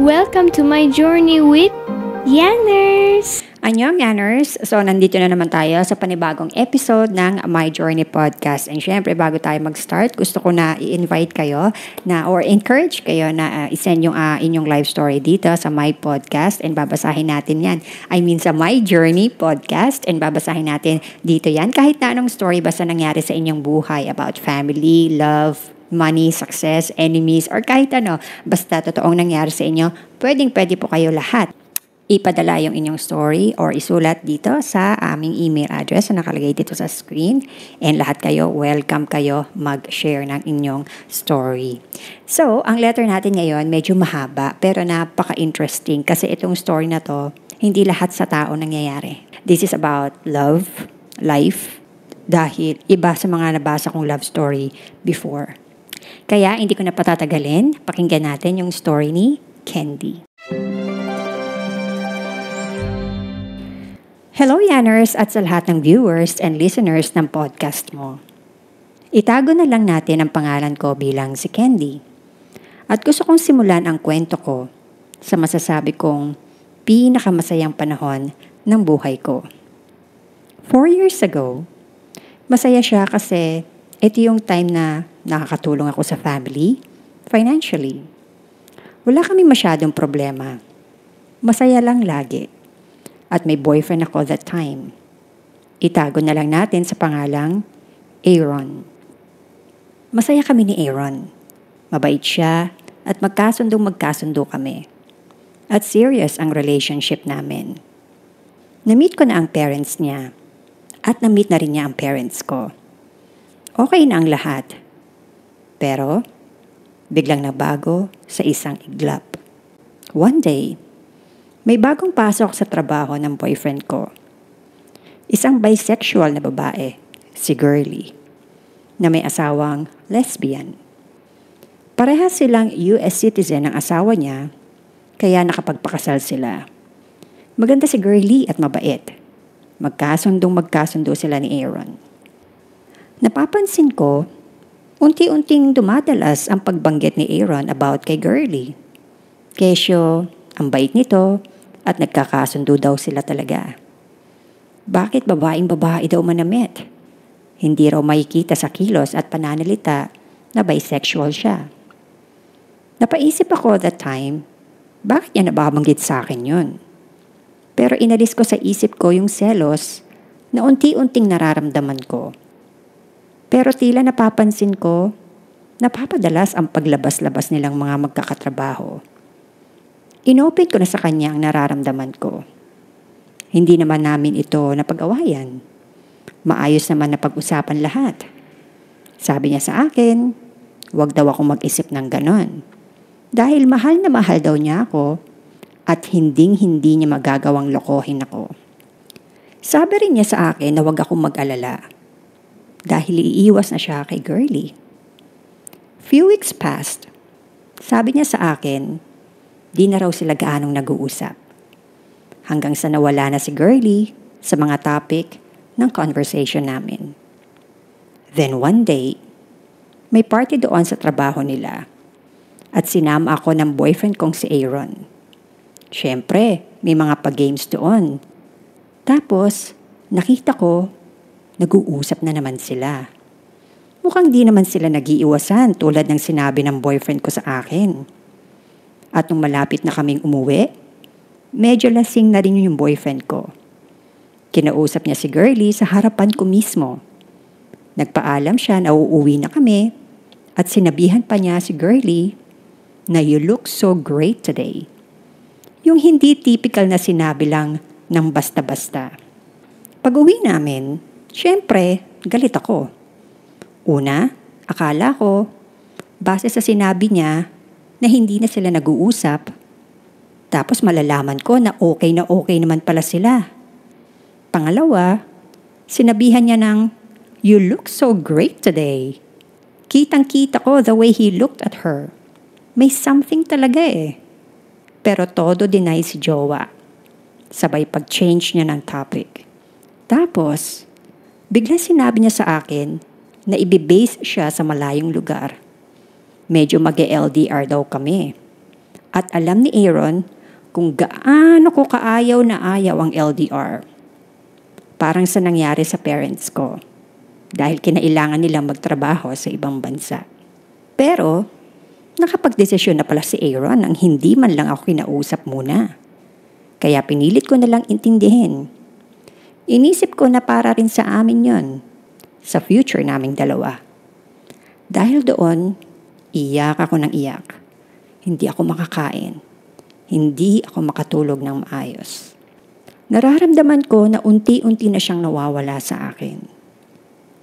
Welcome to my journey with Yanners! Annyeong Yanners! So, nandito na naman tayo sa panibagong episode ng My Journey Podcast. And syempre, bago tayo mag-start, gusto ko na i-invite kayo or encourage kayo na isend yung inyong life story dito sa My Podcast and babasahin natin yan. Sa My Journey Podcast and babasahin natin dito yan. Kahit na anong story basta nangyari sa inyong buhay about family, love, money, success, enemies, or kahit ano, basta totoong nangyari sa inyo, pwede po kayo lahat ipadala yung inyong story or isulat dito sa aming email address na nakalagay dito sa screen. And lahat kayo, welcome kayo mag-share ng inyong story. So, ang letter natin ngayon medyo mahaba pero napaka-interesting kasi itong story na to, hindi lahat sa tao nangyayari. This is about love, life, dahil iba sa mga nabasa kong love story before. Kaya hindi ko na patatagalin, pakinggan natin yung story ni Candy. Hello Yanners at sa lahat ng viewers and listeners ng podcast mo. Itago na lang natin ang pangalan ko bilang si Candy. At gusto kong simulan ang kwento ko sa masasabi kong pinakamasayang panahon ng buhay ko. 4 years ago, masaya siya kasi ito yung time na nakakatulong ako sa family, financially. Wala kaming masyadong problema. Masaya lang lagi. At may boyfriend ako that time. Itago na lang natin sa pangalang Aaron. Masaya kami ni Aaron. Mabait siya at magkasundo kami. At serious ang relationship namin. Na-meet ko na ang parents niya. At na-meet na rin niya ang parents ko. Okay na ang lahat. Pero, biglang nabago sa isang iglap. One day, may bagong pasok sa trabaho ng boyfriend ko. Isang bisexual na babae, si Girlie, na may asawang lesbian. Parehas silang US citizen ng asawa niya, kaya nakapagpakasal sila. Maganda si Girlie at mabait. Magkasundo sila ni Aaron. Napapansin ko, unti-unting dumadalas ang pagbanggit ni Aaron about kay Girlie. Kesyo, ang bait nito, at nagkakasundo daw sila talaga. Bakit babae daw manamit? Hindi raw makikita sa kilos at pananalita na bisexual siya. Napaisip ako that time, bakit niya nababanggit sa akin yun? Pero inalis ko sa isip ko yung selos na unti-unting nararamdaman ko. Pero tila napapansin ko, napapadalas ang paglabas-labas nilang mga magkakatrabaho. Inopen ko na sa kanya ang nararamdaman ko. Hindi naman namin ito napag-awayan. Maayos naman na pag-usapan lahat. Sabi niya sa akin, wag daw ako mag-isip ng ganon. Dahil mahal na mahal daw niya ako at hindi niya magagawang lokohin ako. Sabi rin niya sa akin na wag akong mag-alala dahil iiwas na siya kay Girlie. Few weeks passed. Sabi niya sa akin, di na raw sila gaanong nag-uusap. Hanggang sa nawala na si Girlie sa mga topic ng conversation namin. Then one day, may party doon sa trabaho nila at sinama ako ng boyfriend kong si Aaron. Siyempre, may mga pa-games doon. Tapos, nakita ko, nag-uusap na naman sila. Mukhang di naman sila nag-iiwasan tulad ng sinabi ng boyfriend ko sa akin. At nung malapit na kaming umuwi, medyo lasing na rin yung boyfriend ko. Kinausap niya si Girlie sa harapan ko mismo. Nagpaalam siya na uuwi na kami at sinabihan pa niya si Girlie na you look so great today. Yung hindi typical na sinabi lang ng basta-basta. Pag uwi namin, syempre, galit ako. Una, akala ko, base sa sinabi niya, na hindi na sila nag-uusap. Tapos malalaman ko na okay naman pala sila. Pangalawa, sinabihan niya ng, you look so great today. Kitang-kita ko the way he looked at her. May something talaga eh. Pero todo deny si jowa. Sabay pag-change niya ng topic. Tapos, bigla sinabi niya sa akin na ibibase siya sa malayong lugar. Medyo mag-LDR daw kami. At alam ni Aaron kung gaano ko kaayaw na ayaw ang LDR. Parang sa nangyari sa parents ko dahil kinailangan nilang magtrabaho sa ibang bansa. Pero nakapagdesisyon na pala si Aaron nang hindi man lang ako kinausap muna. Kaya pinilit ko na lang intindihin. Inisip ko na para rin sa amin yon, sa future naming dalawa. Dahil doon, iyak ako ng iyak. Hindi ako makakain. Hindi ako makatulog ng maayos. Nararamdaman ko na unti-unti na siyang nawawala sa akin.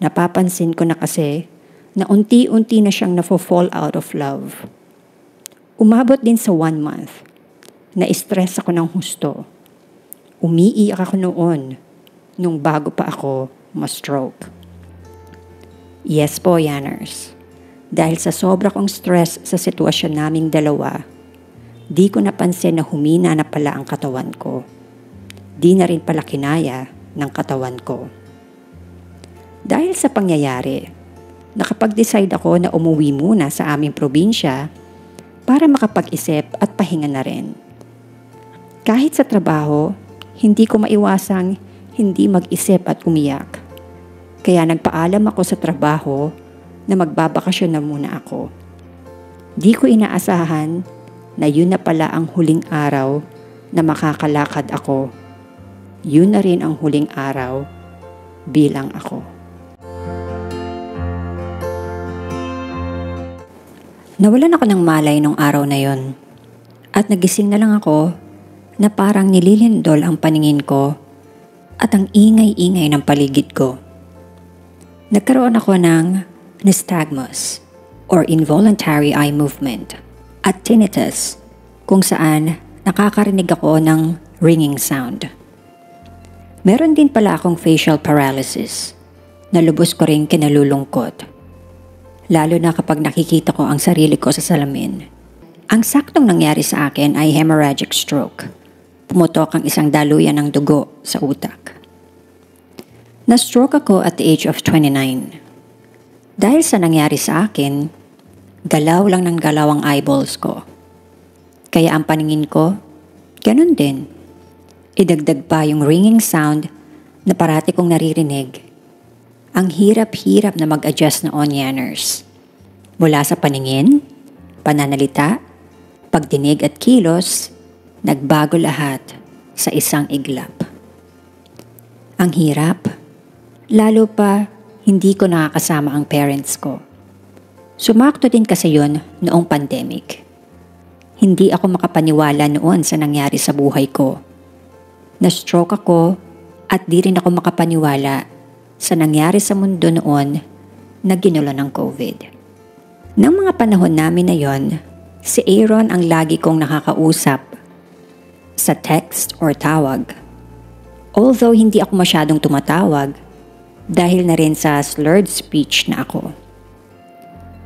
Napapansin ko na kasi na unti-unti na siyang nafo-fall out of love. Umabot din sa 1 month. Na-stress ako ng husto. Umiiyak ako noon nung bago pa ako ma-stroke. Yes po, Yanners. Dahil sa sobra kong stress sa sitwasyon naming dalawa, di ko napansin na humina na pala ang katawan ko. Di na rin pala kinaya ng katawan ko. Dahil sa pangyayari, nakapag-decide ako na umuwi muna sa aming probinsya para makapag-isip at pahinga na rin. Kahit sa trabaho, hindi ko maiwasang hindi mag-isip at umiyak. Kaya nagpaalam ako sa trabaho na magbabakasyon na muna ako. Di ko inaasahan na yun na pala ang huling araw na makakalakad ako. Yun na rin ang huling araw bilang ako. Nawalan ako ng malay nung araw na yon. At nagising na lang ako na parang nililindol ang paningin ko at ang ingay-ingay ng paligid ko. Nagkaroon ako ng nystagmus or involuntary eye movement at tinnitus kung saan nakakarinig ako ng ringing sound. Meron din pala akong facial paralysis na lubos ko rin kinalulungkot. Lalo na kapag nakikita ko ang sarili ko sa salamin. Ang saktong nangyari sa akin ay hemorrhagic stroke. Pumutok ang isang daluyan ng dugo sa utak. Na-stroke ako at the age of 29. Dahil sa nangyari sa akin, galaw lang ng galaw ang eyeballs ko. Kaya ang paningin ko, ganun din. Idagdag pa yung ringing sound na parati kong naririnig. Ang hirap-hirap na mag-adjust na Yanners. Mula sa paningin, pananalita, pagdinig at kilos, nagbago lahat sa isang iglap. Ang hirap, lalo pa hindi ko nakakasama ang parents ko. Sumakto din kasi yon noong pandemic. Hindi ako makapaniwala noon sa nangyari sa buhay ko. Na-stroke ako at di rin ako makapaniwala sa nangyari sa mundo noon na ginulo ng COVID. Nang mga panahon namin na yon, si Aaron ang lagi kong nakakausap sa text or tawag. Although hindi ako masyadong tumatawag dahil na rin sa slurred speech na ako.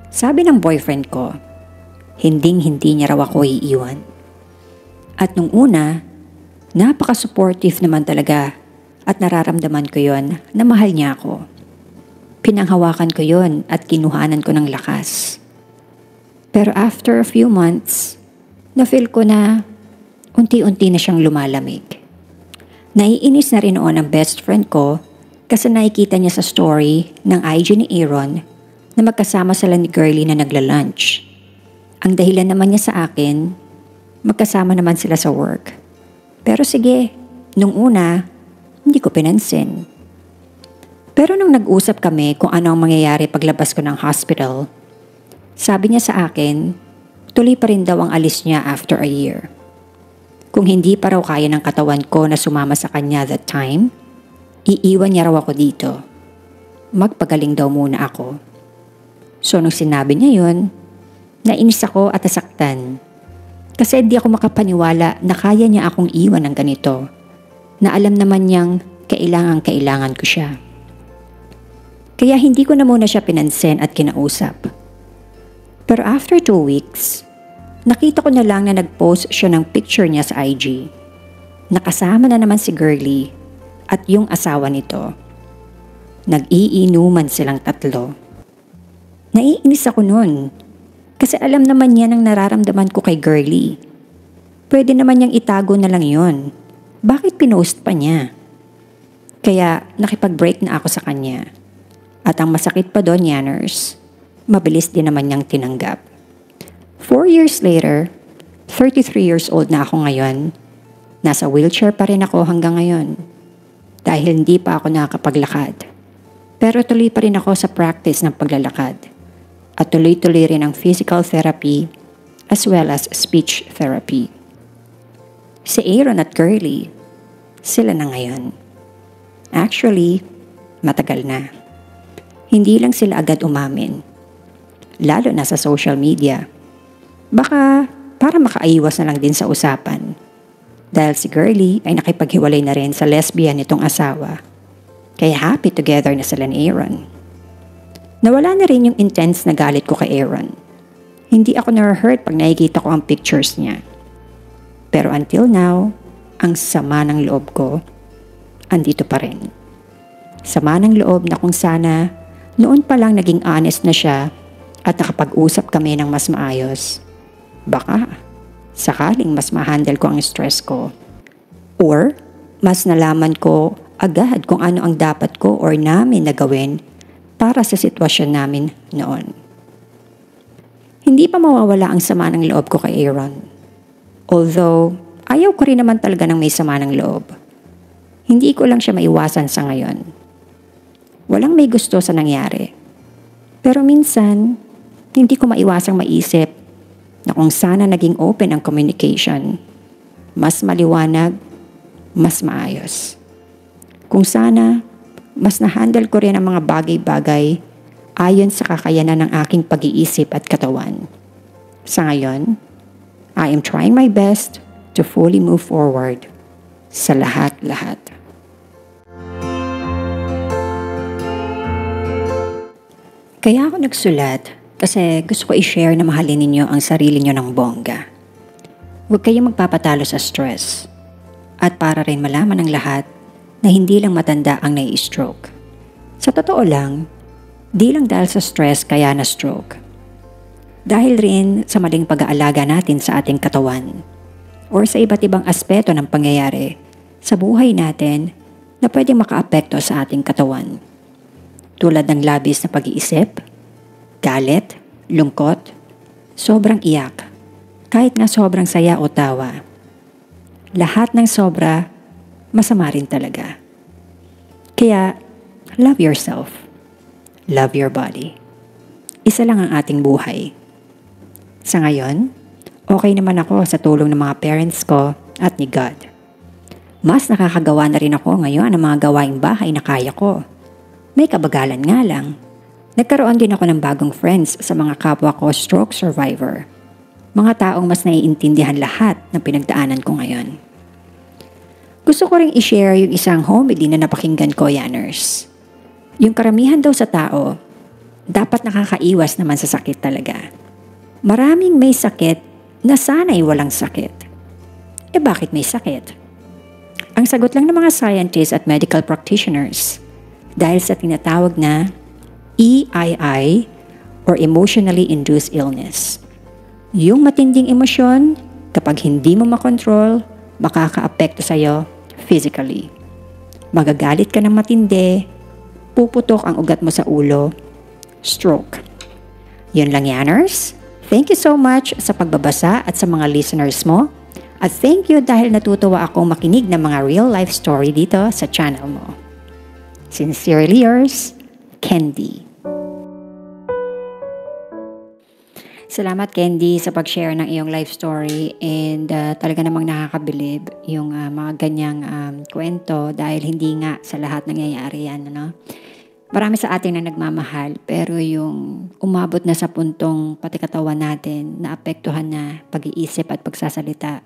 Sabi ng boyfriend ko, hinding-hindi niya raw ako iiwan. At nung una, napaka-supportive naman talaga at nararamdaman ko yon na mahal niya ako. Pinanghawakan ko yon at kinuhanan ko ng lakas. Pero after a few months, na-feel ko na unti-unti na siyang lumalamig. Naiinis na rin noon ang best friend ko kasi nakikita niya sa story ng IG ni Aaron na magkasama sila ni Girlie na nagla-lunch. Ang dahilan naman niya sa akin, magkasama naman sila sa work. Pero sige, nung una, hindi ko pinansin. Pero nung nag-usap kami kung ano ang mangyayari paglabas ko ng hospital, sabi niya sa akin, tuloy pa rin daw ang alis niya after a year. Kung hindi pa raw kaya ng katawan ko na sumama sa kanya that time, iiwan niya raw ako dito. Magpagaling daw muna ako. So nung sinabi niya yun, nainis ako at nasaktan. Kasi di ako makapaniwala na kaya niya akong iwan ng ganito, na alam naman niyang kailangan ko siya. Kaya hindi ko na muna siya pinansin at kinausap. Pero after 2 weeks, nakita ko na lang na nag-post siya ng picture niya sa IG. Nakasama na naman si Girlie at yung asawa nito. Nag-iinuman silang 3. Naiinis ako nun kasi alam naman niya ng nararamdaman ko kay Girlie Pwede naman niyang itago na lang yon. Bakit pinost pa niya? Kaya nakipag-break na ako sa kanya. At ang masakit pa doon, Yanners, mabilis din naman niyang tinanggap. 4 years later, 33 years old na ako ngayon. Nasa wheelchair pa rin ako hanggang ngayon. Dahil hindi pa ako nakakapaglakad. Pero tuloy pa rin ako sa practice ng paglalakad. At tuloy-tuloy rin ang physical therapy as well as speech therapy. Si Aaron at Curly, sila na ngayon. Actually, matagal na. Hindi lang sila agad umamin. Lalo na sa social media. Baka para makaiwas na lang din sa usapan. Dahil si Curly ay nakipaghiwalay na rin sa lesbian nitong asawa. Kaya happy together na sila ni Aaron. Nawala na rin yung intense na galit ko kay Aaron. Hindi ako na-hurt pag nakikita ko ang pictures niya. Pero until now, ang sama ng loob ko, andito pa rin. Sama ng loob na kung sana, noon pa lang naging honest na siya at nakapag-usap kami ng mas maayos. Baka, sakaling mas ma-handle ko ang stress ko. Or, mas nalaman ko agad kung ano ang dapat ko or namin na gawin para sa sitwasyon namin noon. Hindi pa mawawala ang sama ng loob ko kay Aaron. Although, ayaw ko rin naman talaga ng may sama ng loob. Hindi ko lang siya maiwasan sa ngayon. Walang may gusto sa nangyari. Pero minsan, hindi ko maiwasang maisip na kung sana naging open ang communication, mas maliwanag, mas maayos. Kung sana, mas na-handle ko rin ang mga bagay-bagay ayon sa kakayanan ng aking pag-iisip at katawan. Sa ngayon, I am trying my best to fully move forward sa lahat-lahat. Kaya ako nagsulat kasi gusto ko i-share na mahalin ninyo ang sarili nyo ng bongga. Huwag kayong magpapatalo sa stress. At para rin malaman ng lahat na hindi lang matanda ang nai-stroke. Sa totoo lang, di lang dahil sa stress kaya na-stroke. Dahil rin sa maling pag-aalaga natin sa ating katawan or sa iba't ibang aspeto ng pangyayari sa buhay natin na pwedeng makaapekto sa ating katawan. Tulad ng labis na pag-iisip, galit, lungkot, sobrang iyak, kahit nga sobrang saya o tawa. Lahat ng sobra, masama rin talaga. Kaya, love yourself. Love your body. Isa lang ang ating buhay. Sa ngayon, okay naman ako sa tulong ng mga parents ko at ni God. Mas nakakagawa na rin ako ngayon ng mga gawaing bahay na kaya ko. May kabagalan nga lang. Nagkaroon din ako ng bagong friends sa mga kapwa ko stroke survivor. Mga taong mas naiintindihan lahat ng pinagdaanan ko ngayon. Gusto ko ring i-share yung isang homily na napakinggan ko, Yanners. Yung karamihan daw sa tao, dapat nakakaiwas naman sa sakit talaga. Maraming may sakit na sana'y walang sakit. Bakit may sakit? Ang sagot lang ng mga scientists at medical practitioners dahil sa tinatawag na EII or Emotionally Induced Illness. Yung matinding emosyon, kapag hindi mo makontrol, makakaapekto sa'yo physically. Magagalit ka ng matindi, puputok ang ugat mo sa ulo, stroke. Yun lang, Yanners. Thank you so much sa pagbabasa at sa mga listeners mo. At thank you dahil natutuwa akong makinig ng mga real life story dito sa channel mo. Sincerely yours, Candy. Salamat, Candy, sa pag-share ng iyong life story and talaga namang nakakabilib yung mga ganyang kwento dahil hindi nga sa lahat nangyayari yan, ano? Marami sa atin na nagmamahal pero yung umabot na sa puntong pati katawan natin na apektuhan na pag-iisip at pagsasalita.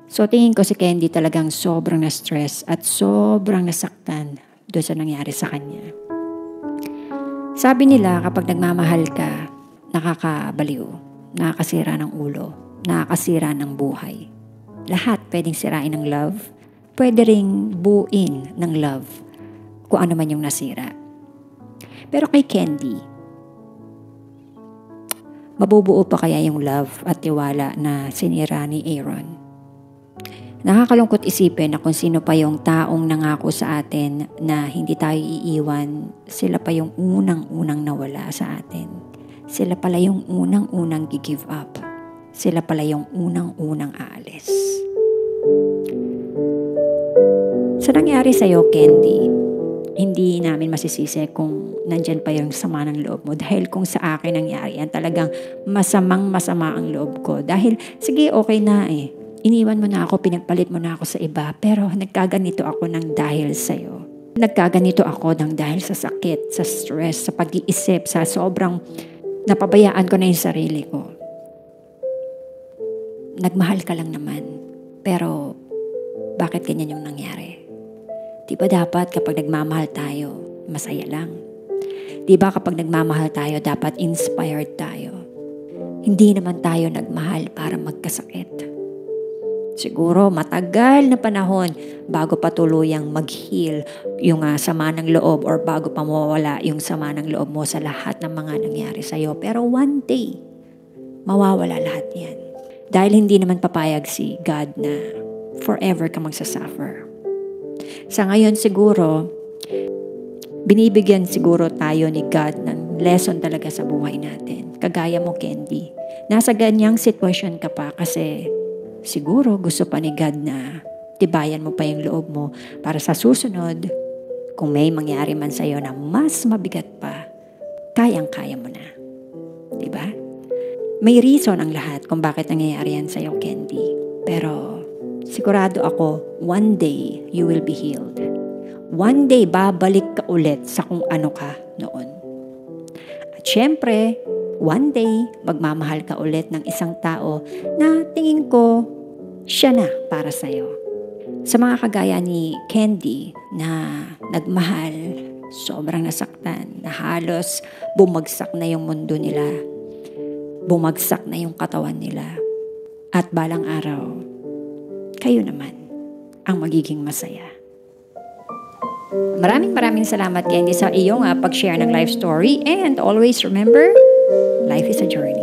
So tingin ko si Candy talagang sobrang na-stress at sobrang nasaktan doon sa nangyari sa kanya. Sabi nila kapag nagmamahal ka, nakakabaliw, nakakasira ng ulo, nakakasira ng buhay. Lahat pwedeng sirain ng love, pwede ring buuin ng love kung ano man yung nasira. Pero kay Candy, Mabubuo pa kaya yung love at tiwala na sinira ni Aaron? Nakakalungkot isipin na kung sino pa yung taong nangako sa atin na hindi tayo iiwan, sila pa yung unang-unang nawala sa atin. Sila pala yung unang-unang gi-give up. Sila pala yung unang-unang aalis. Sa nangyari sa'yo, Candy, hindi namin masisisi kung nandyan pa yung sama ng loob mo. Dahil kung sa akin nangyari yan, talagang masama ang loob ko. Dahil, sige, okay na eh. Iniwan mo na ako, pinagpalit mo na ako sa iba. Pero nagkaganito ako ng dahil sa'yo. Nagkaganito ako ng dahil sa sakit, sa stress, sa pag-iisip, sa sobrang napabayaan ko na yung sarili ko. Nagmahal ka lang naman. Pero, bakit ganyan yung nangyari? Diba dapat kapag nagmamahal tayo, masaya lang? Diba kapag nagmamahal tayo, dapat inspired tayo? Hindi naman tayo nagmahal para magkasakit. Siguro matagal na panahon bago pa tuluyang mag-heal yung sama ng loob or bago pa mawawala yung sama ng loob mo sa lahat ng mga nangyari sa'yo. Pero one day, mawawala lahat yan. Dahil hindi naman papayag si God na forever ka magsasuffer. Sa ngayon siguro, binibigyan siguro tayo ni God ng lesson talaga sa buhay natin. Kagaya mo, Candy. Nasa ganyang sitwasyon ka pa kasi siguro gusto pa ni God na tibayan mo pa yung loob mo para sa susunod, kung may mangyari man sa'yo na mas mabigat pa, kayang-kaya mo na. Diba? May reason ang lahat kung bakit nangyayari yan sa'yo, Candy. Pero sigurado ako, one day you will be healed. One day babalik ka ulit sa kung ano ka noon. At syempre, one day magmamahal ka ulit ng isang tao na tingin ko siya na para sa'yo. Sa mga kagaya ni Candy na nagmahal, sobrang nasaktan, na halos bumagsak na yung mundo nila. Bumagsak na yung katawan nila. At balang araw, kayo naman ang magiging masaya. Maraming salamat, Candy, sa iyong pag-share ng life story. And always remember, life is a journey.